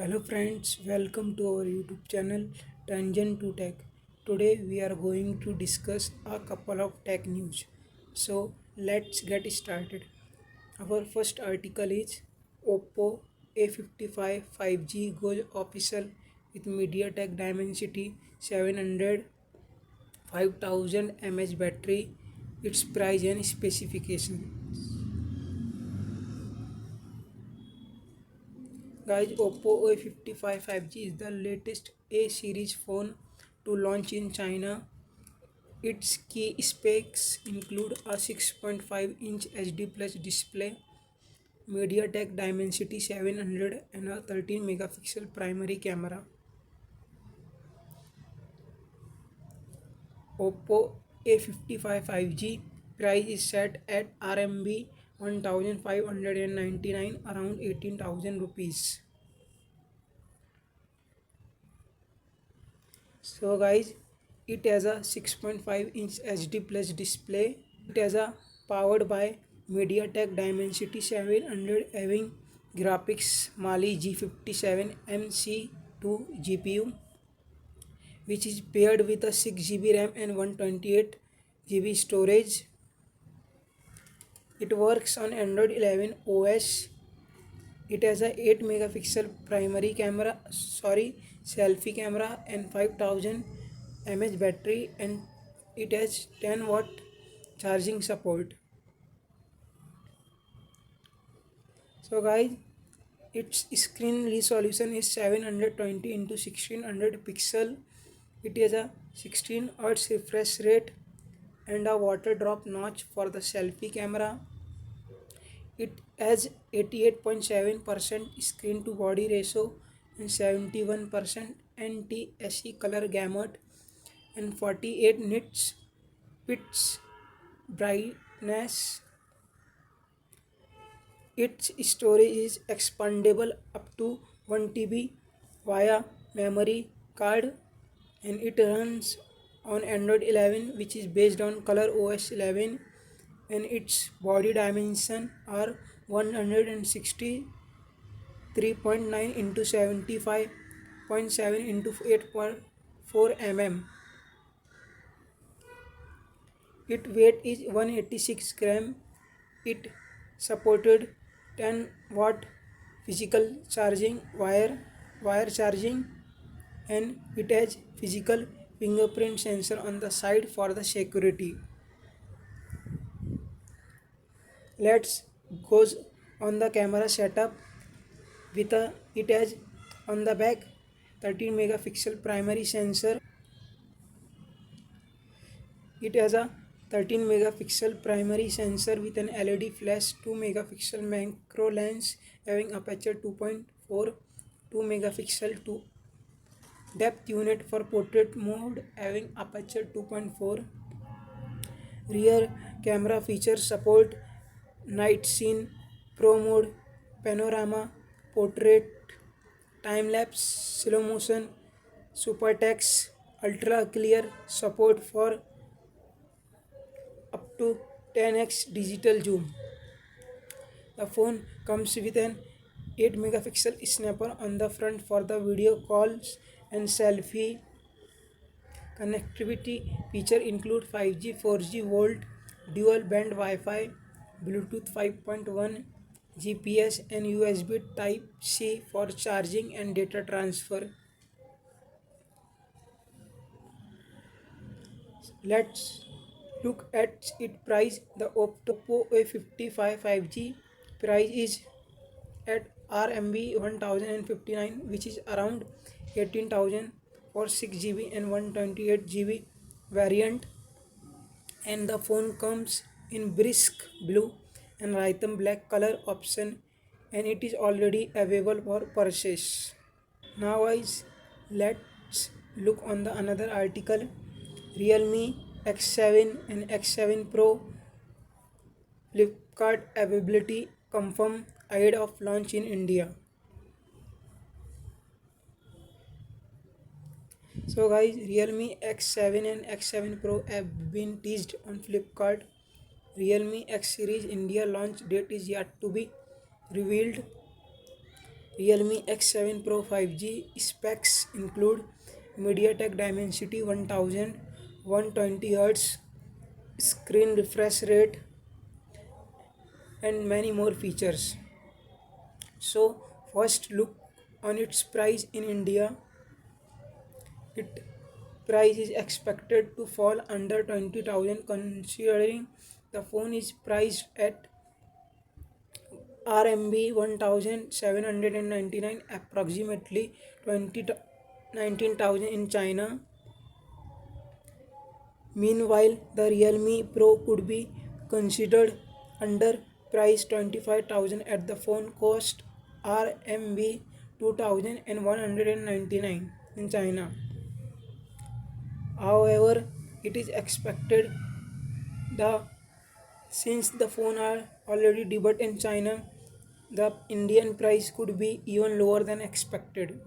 Hello friends, welcome to our YouTube channel Tangent to Tech. Today we are going to discuss a couple of tech news. So let's get started. Our first article is Oppo A55 5G goes official with MediaTek Dimensity 700 5000 mAh battery. Its price and specification. Guys, Oppo A55 5G is the latest A series phone to launch in China. Its key specs include a 6.5-inch HD plus display, MediaTek Dimensity 700 and a 13 megapixel primary camera. Oppo A55 5G price is set at RMB 1599, around 18,000 rupees. So guys, it has a 6.5-inch HD plus display. It has a powered by MediaTek Dimensity 700 having graphics Mali G57 MC2 GPU, which is paired with a 6 GB RAM and 128 GB storage. It works on Android 11 OS. It has a 8 megapixel primary camera, selfie camera and 5000 mAh battery, and it has 10-watt charging support. So guys, its screen resolution is 720 into 1600 pixel. It has a 16 Hz refresh rate and a water drop notch for the selfie camera. It has 88.7% screen to body ratio and 71% NTSC color gamut and 48 nits bits brightness. Its storage is expandable up to 1 TB via memory card, and it runs on Android 11, which is based on ColorOS 11, and its body dimension are 163.9 into 75.7 into 8.4 mm. Its weight is 186 gram. It supported 10-watt physical charging wire charging, and it has physical fingerprint sensor on the side for the security. Let's goes on the camera setup. It has on the back 13 megapixel primary sensor. It has a 13 megapixel primary sensor with an LED flash, 2 megapixel macro lens having aperture 2.4, 2 megapixel to depth unit for portrait mode having aperture 2.4. Rear camera features support night scene, pro mode, panorama, portrait, time lapse, slow motion, super text, ultra clear, support for up to 10x digital zoom. The phone comes with an 8 megapixel snapper on the front for the video calls and selfie. Connectivity feature include 5G, 4G Volt, dual band Wi-Fi, Bluetooth 5.1, GPS and USB Type-C for charging and data transfer. Let's look at its price. The Oppo A55 5G price is at RMB 1059, which is around 18,000 for 6 GB and 128 GB variant, and the phone comes in brisk blue and rhythm black color option, and it is already available for purchase. Now guys, let's look on the another article. Realme X7 and X7 Pro Flipkart availability confirmed ahead of launch in India. So guys, Realme X7 and X7 Pro have been teased on Flipkart. Realme X series India launch date is yet to be revealed. Realme X7 Pro 5G specs include MediaTek Dimensity 1000, 120Hz screen refresh rate, and many more features. So, first look on its price in India. Its price is expected to fall under 20,000 considering the phone is priced at RMB 1799, approximately 19,000 in China. Meanwhile, the Realme Pro could be considered under price 25,000 at the phone cost RMB 2199 in China. However, it is expected the since the phone are already debuted in China, the Indian price could be even lower than expected.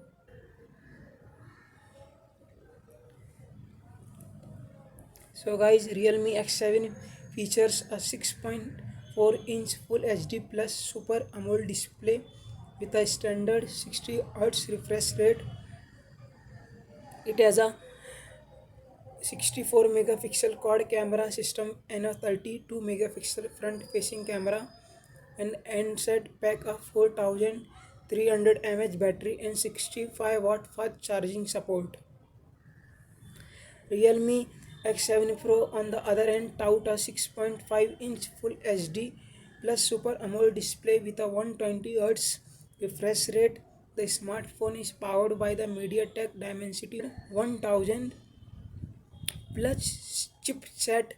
So guys, Realme X7 features a 6.4-inch Full HD Plus Super AMOLED display with a standard 60 Hz refresh rate. It has a 64 megapixel quad camera system and a 32 megapixel front facing camera, an handset pack of 4300 mAh battery and 65-watt fast charging support. Realme X7 Pro on the other hand tout a 6.5-inch Full HD plus Super AMOLED display with a 120Hz refresh rate. The smartphone is powered by the MediaTek Dimensity 1000 plus chipset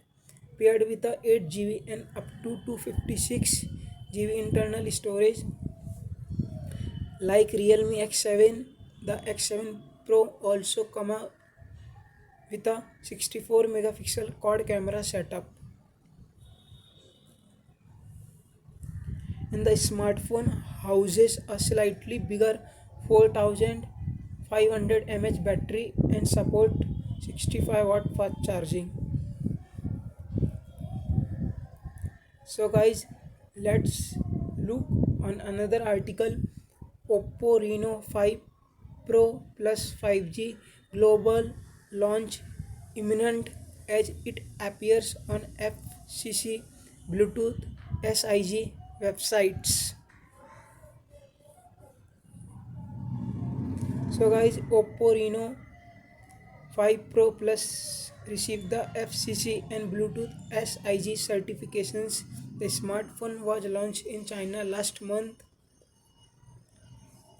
paired with a 8 GB and up to 256 GB internal storage. Like Realme X7, the X7 Pro also comes with a 64 megapixel quad camera setup. And the smartphone houses a slightly bigger 4500 mAh battery and support 65-watt fast charging. So guys, let's look on another article. Oppo Reno 5 Pro plus 5G global launch imminent as it appears on FCC Bluetooth SIG websites. So guys, Oppo Reno 5 Pro Plus received the FCC and Bluetooth SIG certifications. The smartphone was launched in China last month.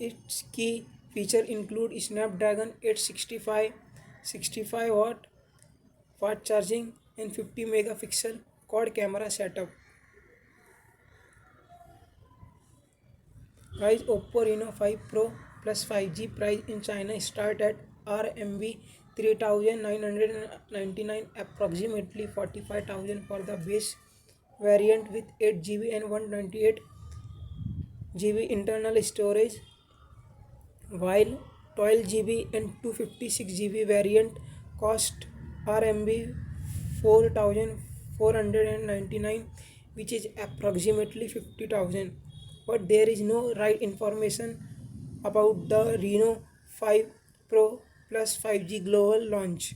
Its key features include Snapdragon 865, 65-watt fast charging and 50 megapixel quad camera setup. Guys, Oppo Reno 5 Pro plus 5G price in China start at RMB 3,999, approximately 45,000 for the base variant with 8 GB and 128 GB internal storage, while 12 GB and 256 GB variant cost RMB 4,499, which is approximately 50,000. But there is no right information about the Reno 5 Pro plus 5G global launch.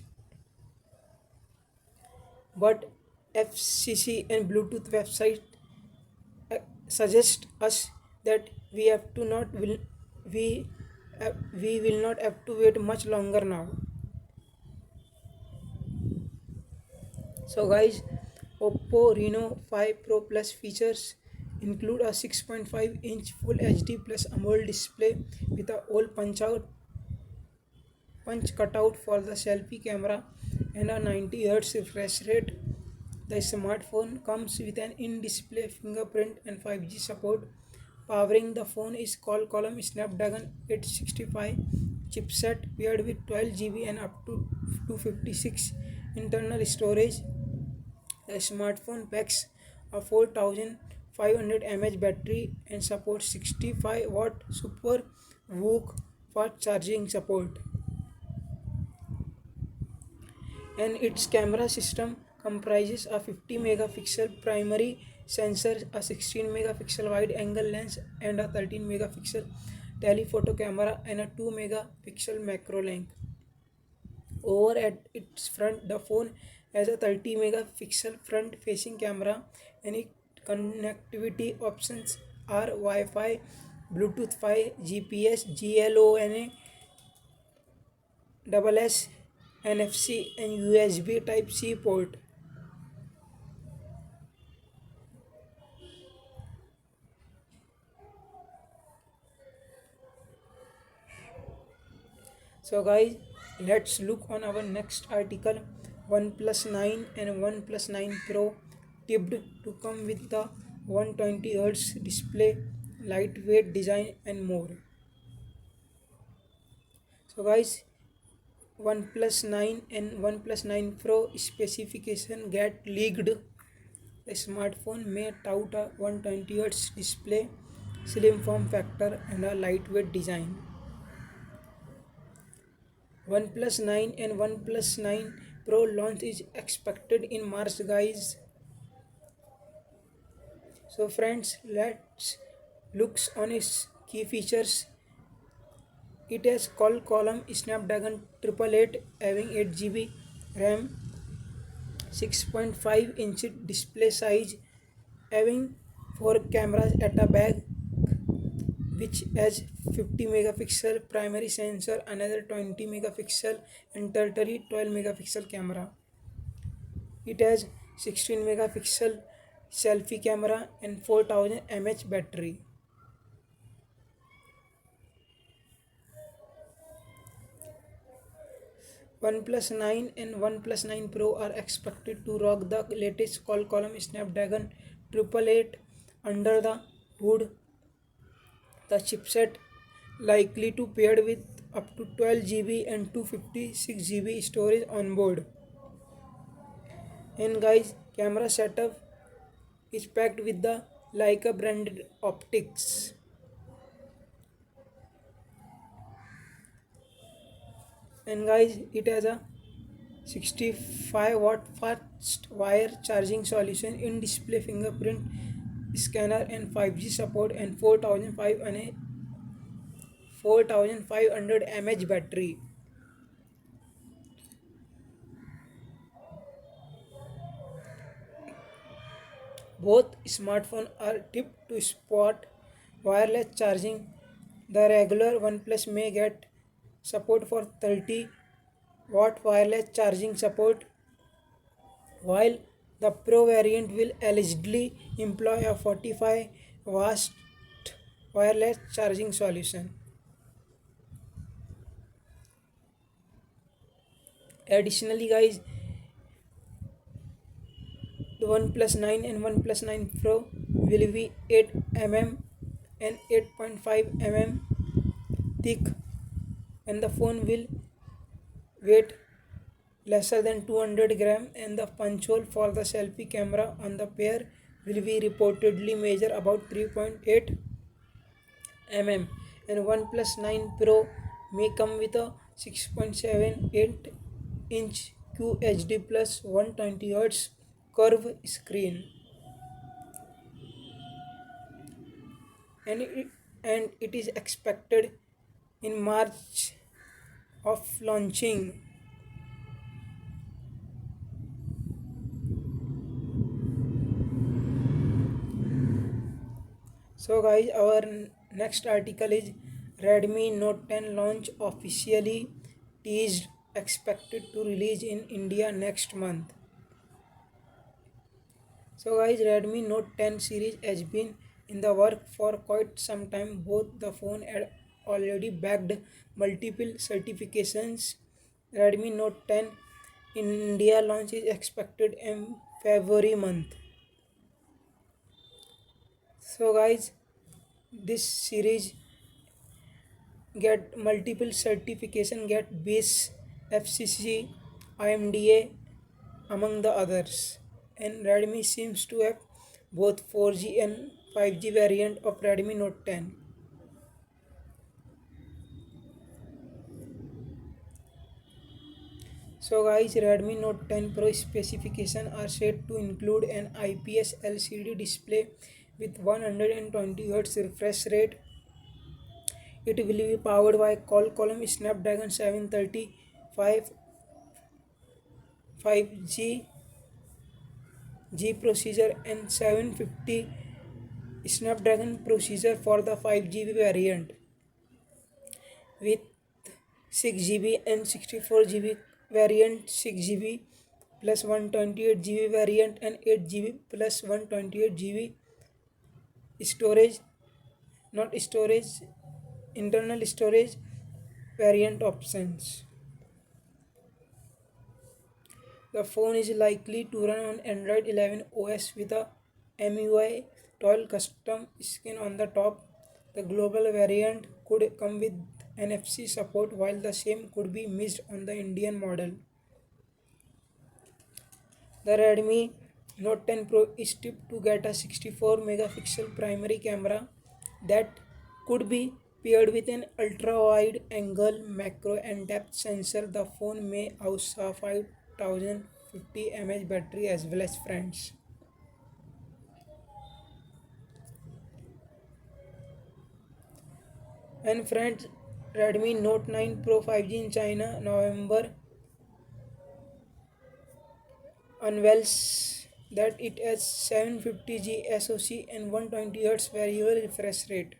But FCC and Bluetooth website suggest us that we have to not will we will not have to wait much longer now. So guys, Oppo Reno 5 Pro Plus features include a 6.5-inch Full HD Plus AMOLED display with a all punch cutout for the selfie camera and a 90 Hz refresh rate. The smartphone comes with an in-display fingerprint and 5G support. Powering the phone is Qualcomm Snapdragon 865 chipset paired with 12 GB and up to 256 internal storage. The smartphone packs a 4500 mAh battery and supports 65-watt Super VOOC fast charging support. And its camera system comprises a 50 megapixel primary sensor, a 16 megapixel wide angle lens and a 13 megapixel telephoto camera and a 2 megapixel macro lens. Over at its front, the phone has a 30 megapixel front facing camera, and its connectivity options are Wi-Fi, Bluetooth 5, GPS, GLONA, double S, NFC, and USB Type C port. So guys, let's look on our next article. OnePlus 9 and OnePlus 9 Pro tipped to come with the 120Hz display, lightweight design and more. So guys, OnePlus 9 and OnePlus 9 Pro specification get leaked. The smartphone may tout a 120Hz display, slim form factor and a lightweight design. OnePlus 9 and OnePlus 9 Pro launch is expected in March, guys. So friends, let's look on its key features. It has quad-core Snapdragon 888 having 8 GB RAM, 6.5-inch display size, having 4 cameras at the back, which has 50 megapixel primary sensor, another 20 megapixel and tertiary 12 megapixel camera. It has 16 megapixel selfie camera and 4000 mAh battery. OnePlus 9 and OnePlus 9 Pro are expected to rock the latest quad-core Snapdragon 888 under the hood. The chipset likely to paired with up to 12 GB and 256 GB storage on board. And guys, camera setup is packed with the Leica branded optics. And guys, it has a 65-watt fast wire charging solution, in display fingerprint scanner and 5G support, and 4500 mAh battery. Both smartphones are tipped to support wireless charging. The regular OnePlus may get support for 30-watt wireless charging support, while the Pro variant will allegedly employ a 45-watt wireless charging solution. Additionally, guys, the OnePlus 9 and OnePlus 9 Pro will be 8 mm and 8.5 mm thick, and the phone will weight lesser than 200 gram, and the punch hole for the selfie camera on the pair will be reportedly measure about 3.8 mm, and OnePlus 9 Pro may come with a 6.78-inch QHD plus 120Hz curved screen, and it is expected in March of launching. So guys, our next article is Redmi Note 10 launch officially teased, expected to release in India next month. So guys, Redmi Note 10 series has been in the work for quite some time. Both the phone had already bagged multiple certifications. Redmi Note 10 in India launch is expected in February month. So guys, this series get multiple certification, get BIS, FCC, IMDA among the others, and Redmi seems to have both 4G and 5G variant of Redmi Note 10. So guys, Redmi Note 10 Pro specification are said to include an IPS LCD display with 120Hz refresh rate, It will be powered by Qualcomm Snapdragon 735 5G processor and 750 Snapdragon processor for the 5GB variant with 6GB and 64GB variant, 6GB plus 128GB variant, and 8GB plus 128GB storage, not storage, internal storage variant options. The phone is likely to run on Android 11 OS with a MUI 12 custom skin on the top. The global variant could come with NFC support, while the same could be missed on the Indian model. The Redmi Note 10 Pro is tipped to get a 64 megapixel primary camera that could be paired with an ultra wide angle macro and depth sensor. The phone may house a 5050 mAh battery as well as friends. And friends, Redmi Note 9 Pro 5G in China, November unveils that it has 750G SoC and 120Hz variable refresh rate.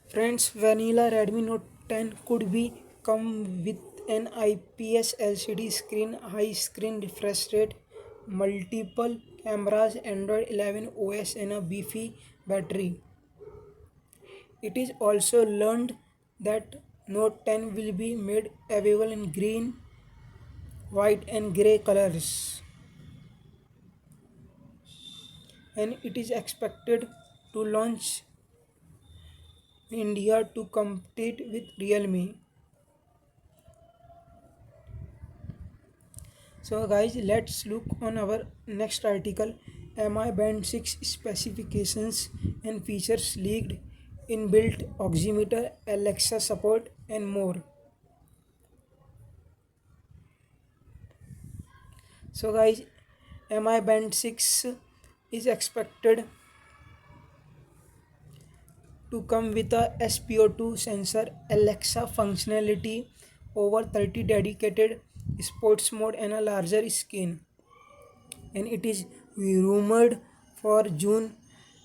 Friends, vanilla Redmi Note 10 could be come with an IPS LCD screen, high screen refresh rate, multiple cameras, Android 11 OS, and a beefy battery. It is also learned that Note 10 will be made available in green, white, and grey colors, and it is expected to launch in India to compete with Realme. So guys, let's look on our next article. MI Band 6 specifications and features leaked, inbuilt oximeter, Alexa support, and more. So guys, MI Band 6 is expected to come with a SPO2 sensor, Alexa functionality, over 30 dedicated sports mode, and a larger screen. And it is rumored for June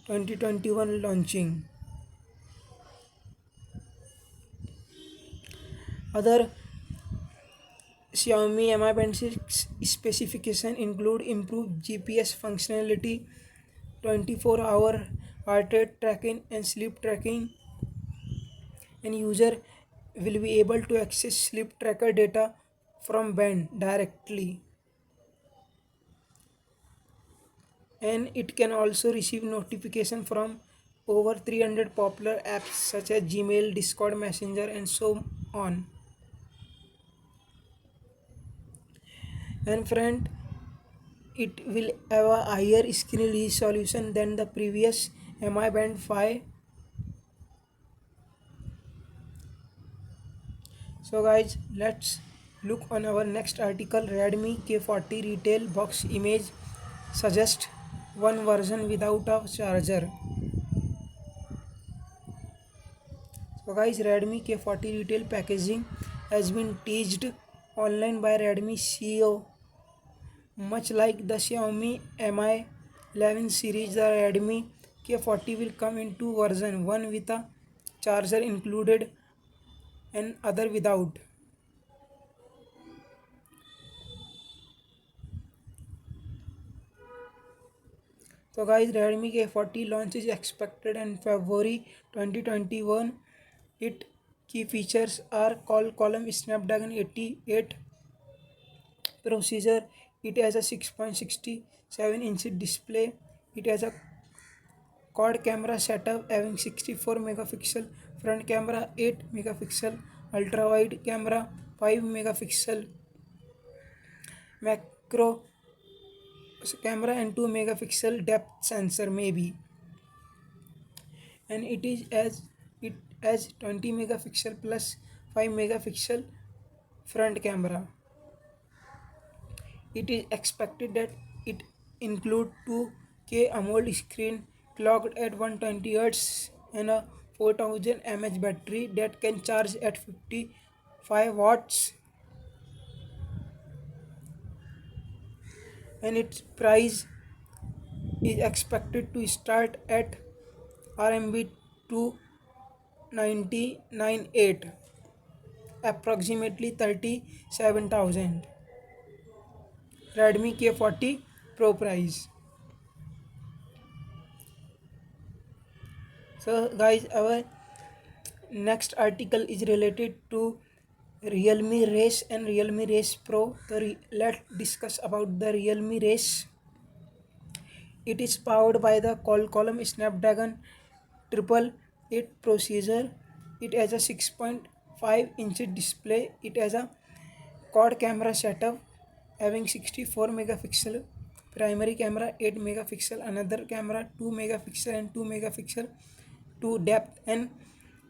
2021 launching. Other Xiaomi Mi Band 6 specifications include improved GPS functionality, 24-hour heart rate tracking, and sleep tracking, and user will be able to access sleep tracker data from band directly, and it can also receive notification from over 300 popular apps such as Gmail, Discord, Messenger, and so on. And friend, it will have a higher screen resolution than the previous Mi Band 5. So guys, let's look on our next article. Redmi K40 retail box image suggests one version without a charger. So guys, Redmi K40 retail packaging has been teased online by Redmi CEO. Much like the Xiaomi Mi 11 series, the Redmi K40 will come in two versions, one with a charger included and other without. So guys, Redmi K40 launch is expected in February 2021. Its key features are Qualcomm Snapdragon 88 processor. It has a 6.67-inch display. It has a quad camera setup having 64 megapixel front camera, 8 megapixel ultra wide camera, 5 megapixel macro camera, and 2 megapixel depth sensor maybe. And it has 20 megapixel plus 5 megapixel front camera. It is expected that it include 2K AMOLED screen clocked at 120 Hz and a 4000 mAh battery that can charge at 55 watts, and its price is expected to start at RMB 299.8, approximately 37,000. Redmi K40 Pro price. So guys, our next article is related to Realme Race and Realme Race Pro. Let's discuss about the Realme Race. It is powered by the Qualcomm Snapdragon 888 processor. It has a 6.5-inch display. It has a quad camera setup having 64 megapixel primary camera, 8 megapixel another camera, 2 megapixel and 2 megapixel to depth and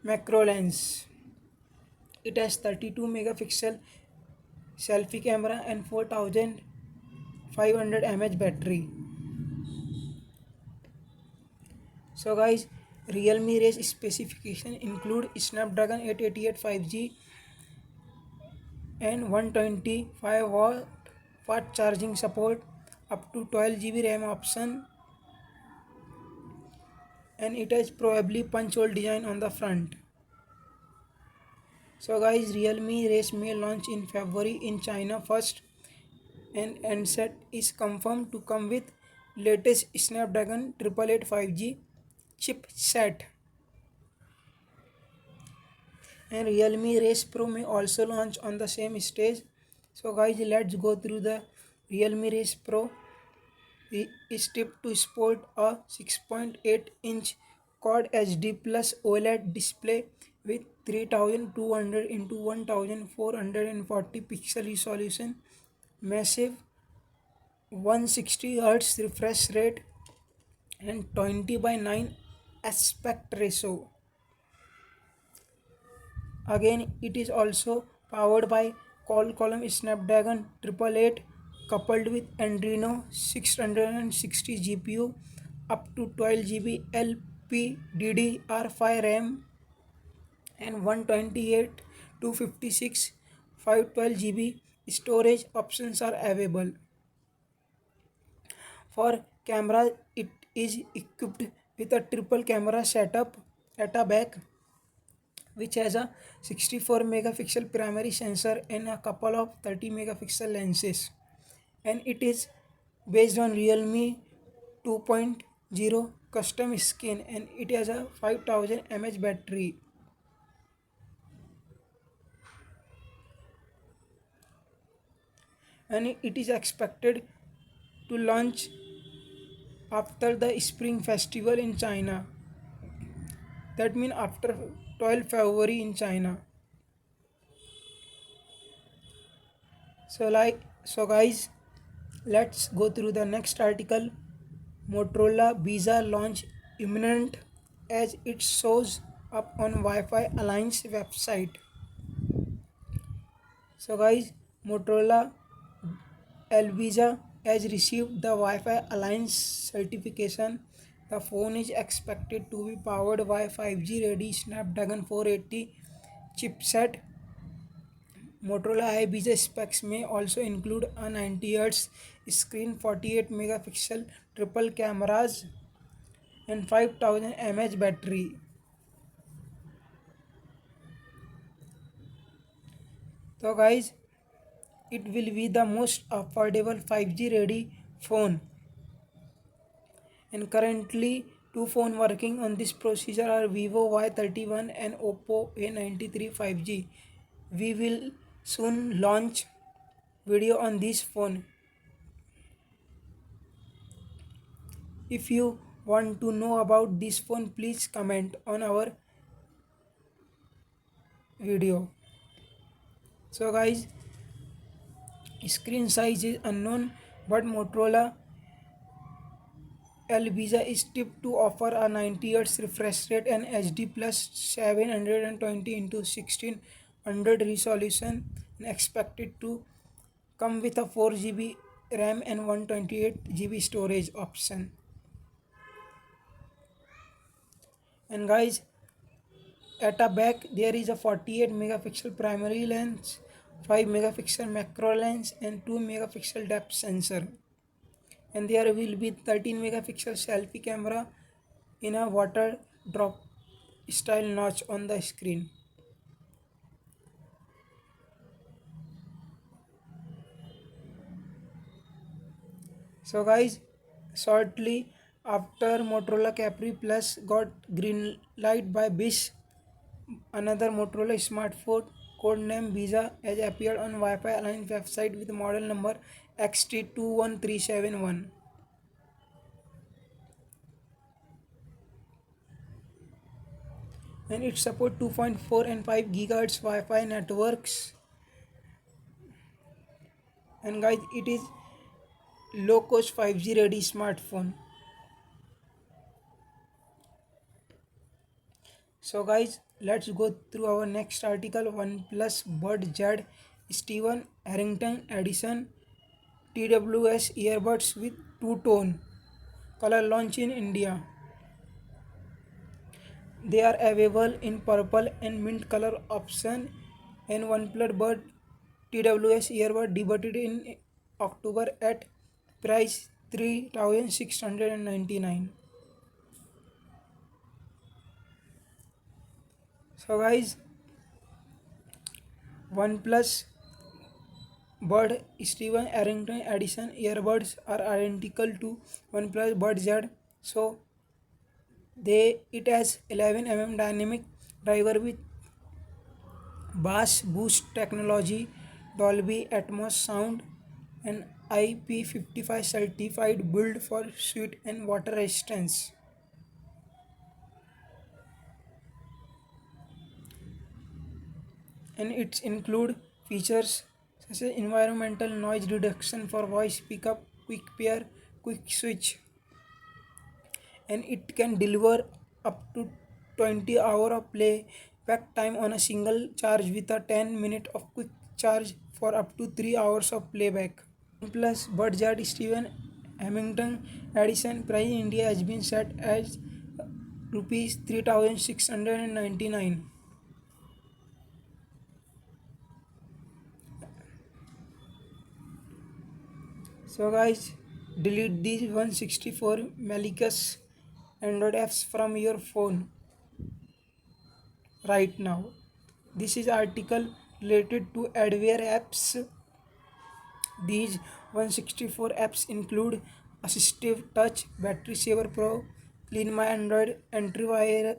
macro lens. It has 32 megapixel selfie camera and 4500 mAh battery. So guys, Realme Race specification include Snapdragon 888 5G and 125 watt charging support, up to 12 GB RAM option, and it has probably punch hole design on the front. So guys, Realme Race may launch in February in China first, and handset is confirmed to come with latest Snapdragon 888 5G chipset. And Realme Race Pro may also launch on the same stage. So guys, let's go through the Realme Race Pro. It is tipped to sport a 6.8-inch Quad HD Plus OLED display with 3200 into 1440 pixel resolution, massive 160 Hz refresh rate, and 20:9 aspect ratio. Again, it is also powered by Qualcomm Snapdragon 888 coupled with Adreno 660 GPU, up to 12 GB LPDDR5 RAM, and 128 256 512 GB storage options are available. For camera, it is equipped with a triple camera setup at a back, which has a 64 megapixel primary sensor and a couple of 30 megapixel lenses, and it is based on Realme 2.0 custom skin, and it has a 5000 mAh battery. And it is expected to launch after the Spring Festival in China. That means after 12 February in China. So guys, let's go through the next article. Motorola Visa launch imminent, as it shows up on Wi-Fi Alliance website. So guys, Motorola Visa has received the Wi-Fi Alliance certification. The phone is expected to be powered by 5G ready Snapdragon 480 chipset. Motorola Visa specs may also include a 90 Hz screen, 48 megapixel triple cameras, and 5000 mAh battery. So guys, it will be the most affordable 5G ready phone, and currently two phones working on this procedure are Vivo Y31 and Oppo A93 5G. We will soon launch video on this phone. If you want to know about this phone, please comment on our video. So guys, screen size is unknown, but Motorola Visa is tipped to offer a 90 Hz refresh rate and HD plus 720 into 1600 resolution, and expected to come with a 4 GB RAM and 128 GB storage option. And guys, at a back there is a 48 megapixel primary lens, 5 megapixel macro lens and 2 megapixel depth sensor. And there will be 13 megapixel selfie camera in a water drop style notch on the screen. So guys, shortly after Motorola Capri Plus got green light by BIS, another Motorola smartphone codenamed Visa has appeared on Wi-Fi Alliance website with model number XT21371. And it supports 2.4 and 5 GHz Wi-Fi networks. And guys, it is low cost 5G ready smartphone. So guys, let's go through our next article. OnePlus Bud Z Steven Harrington Edition TWS earbuds with two-tone color launch in India. They are available in purple and mint color option, and OnePlus Bud TWS earbud debuted in October at price 3,699. So guys, OnePlus Bud Steven Arrington Edition earbuds are identical to OnePlus Bud Z. So it has 11 dynamic driver with bass boost technology, Dolby Atmos sound, and IP55 certified build for sweat and water resistance. And it include features such as environmental noise reduction for voice pickup, quick pair, quick switch, and it can deliver up to 20 hour of playback time on a single charge with a 10-minute of quick charge for up to 3 hours of playback. Plus budget Steven Hamilton Edison price in India has been set as rupees 3,699. So guys, delete these 164 malicious Android apps from your phone right now. This is article related to adware apps. These 164 apps include Assistive Touch, Battery Saver Pro, Clean My Android, Antivirus,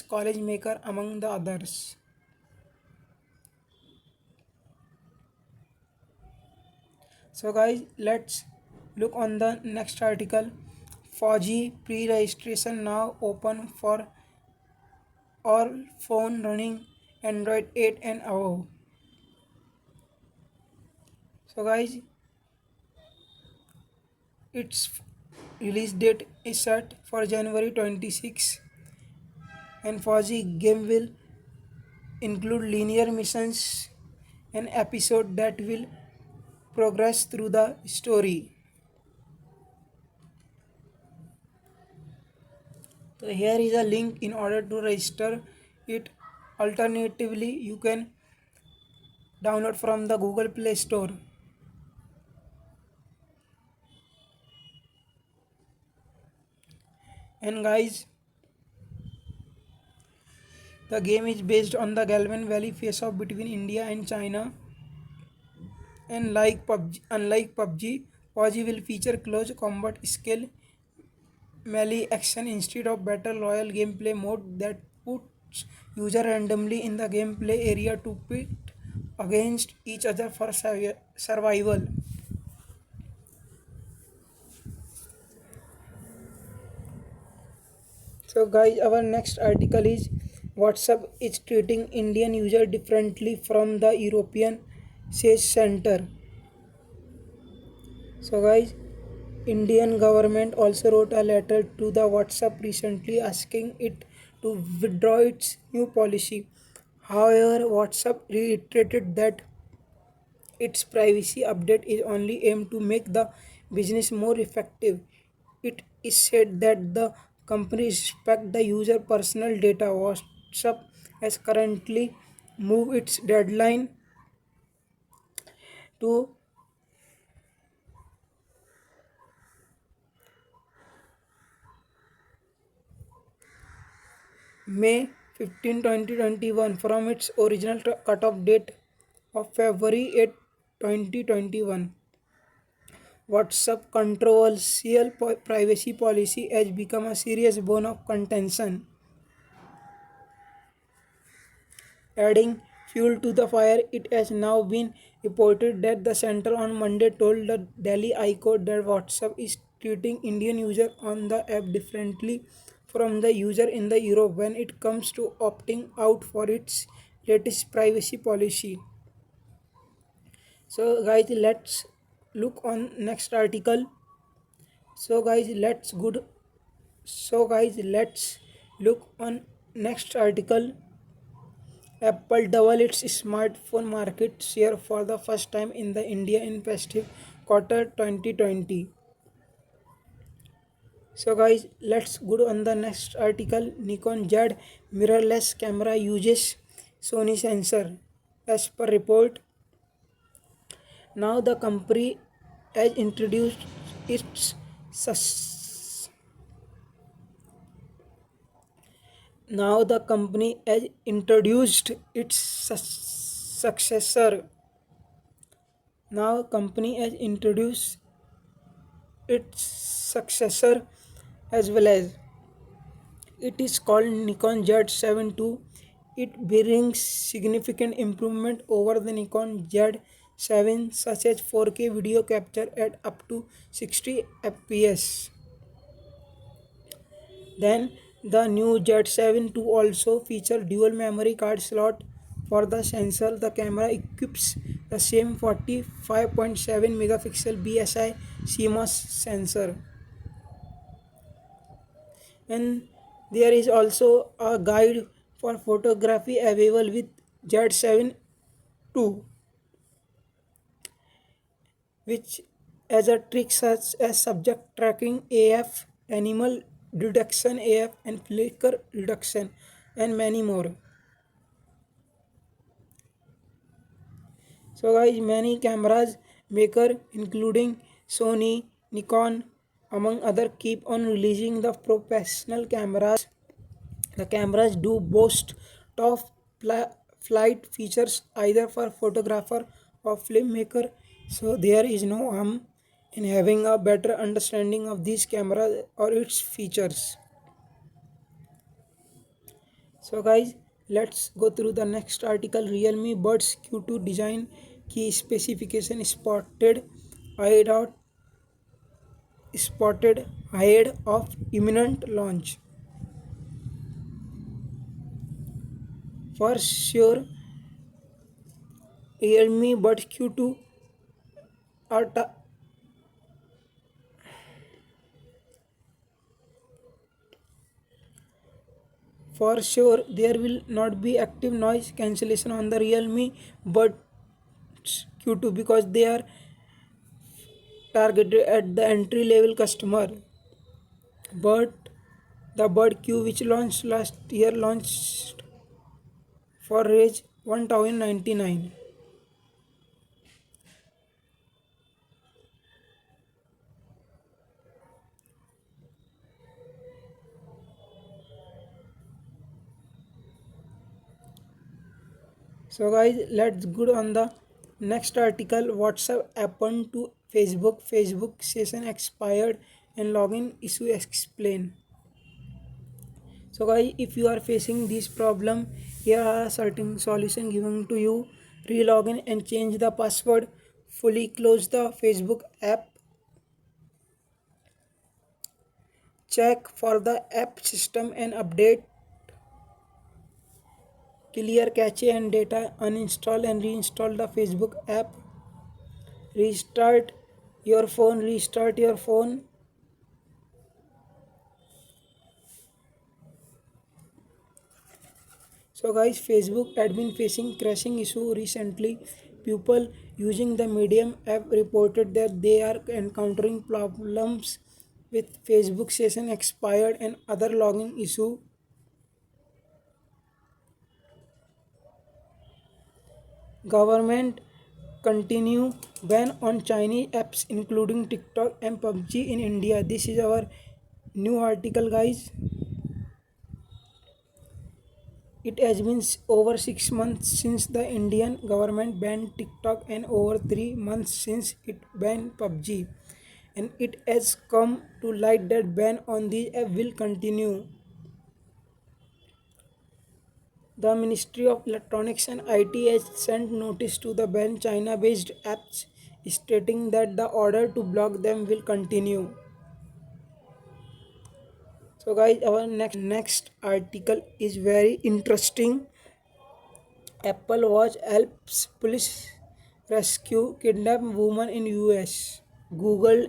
College Maker, among the others. So guys, let's look on the next article. 4G pre-registration now open for all phone running Android 8 and above. So guys, its release date is set for January 26, and 4G game will include linear missions and episode that will progress through the story. So here is a link in order to register it. Alternatively, you can download from the Google Play Store. And guys, the game is based on the Galvan Valley face-off between India and China. And unlike PUBG, PUBG will feature close combat skill melee action instead of battle royale gameplay mode that puts user randomly in the gameplay area to pit against each other for survival. So guys, our next article is WhatsApp is treating Indian user differently from the European, says Center. So guys, Indian government also wrote a letter to the WhatsApp recently asking it to withdraw its new policy. However, WhatsApp reiterated that Its privacy update is only aimed to make the business more effective. It is said that the company respect the user personal data. WhatsApp has currently moved its deadline to May 15, 2021 from its original cutoff date of February 8, 2021. WhatsApp controversial privacy policy has become a serious bone of contention, adding fuel to the fire. It has now been reported that the center on Monday told the Delhi High Court that WhatsApp is treating Indian users on the app differently from the user in the Europe when it comes to opting out for its latest privacy policy. So guys, let's look on next article. So guys, let's look on next article. Apple double its smartphone market share for the first time in the India in festive quarter 2020. So guys, let's go on the next article. Nikon Z mirrorless camera uses Sony sensor. As per report, now the company has introduced its sus- now the company has introduced its successor. Now company has introduced its successor as well as it is called Nikon Z7 II. It brings significant improvement over the Nikon Z7 such as 4K video capture at up to 60 fps. Then the new Z7 II also feature dual memory card slot for the sensor. The camera equips the same 45.7 megapixel BSI CMOS sensor. And there is also a guide for photography available with Z7 II, which as a trick such as subject tracking AF, animal detection AF, and flicker reduction, and many more. So guys, many cameras maker including Sony, Nikon, among other keep on releasing the professional cameras. The cameras do boast top flight features either for photographer or filmmaker, so there is no harm in having a better understanding of these cameras or its features. So guys, let's go through the next article. Realme Buds Q2 design key specification ahead spotted ahead of imminent launch. For sure, Realme Buds Q2 are for sure there will not be active noise cancellation on the Realme Buds Q2 because they are targeted at the entry level customer. But the Bud Q which launched last year launched for range 1099. So guys, let's go on the next article. WhatsApp happened to Facebook. Facebook session expired and login issue explain. So guys, if you are facing this problem, here are certain solution given to you. Relogin and change the password. Fully close the Facebook app. Check for the app system and update. Clear cache and data. Uninstall and reinstall the Facebook app. Restart your phone. Restart your phone. So guys, Facebook had been facing crashing issue recently. People using the Medium app reported that they are encountering problems with Facebook session expired and other logging issue. Government continue ban on Chinese apps including TikTok and PUBG in India. This is our new article, guys. It has been over 6 months since the Indian government banned TikTok and over 3 months since it banned PUBG. And it has come to light that ban on the app will continue. The Ministry of Electronics and IT has sent notice to the banned China-based apps stating that the order to block them will continue. So guys, our next article is very interesting. Apple Watch helps police rescue kidnapped woman in US. Google.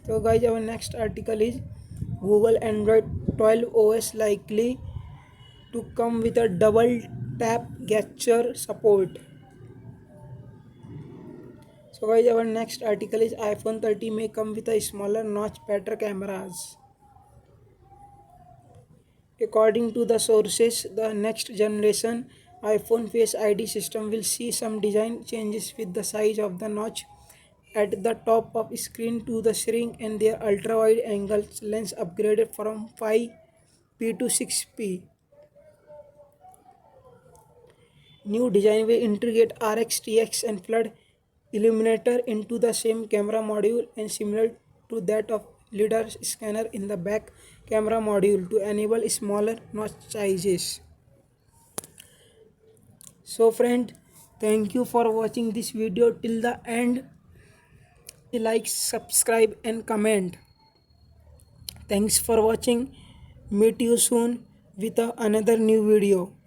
So guys, our next article is Google Android 12 OS likely to come with a double tap gesture support. So guys, our next article is iPhone 30 may come with a smaller notch, better cameras. According to the sources, the next generation iPhone Face ID system will see some design changes with the size of the notch at the top of screen to the shrink and their ultra wide angle lens upgraded from 5p to 6p. New design will integrate RxTX and flood illuminator into the same camera module and similar to that of LiDAR scanner in the back camera module to enable smaller notch sizes. So friend, thank you for watching this video till the end. Like, subscribe and comment. Thanks for watching. Meet you soon with another new video.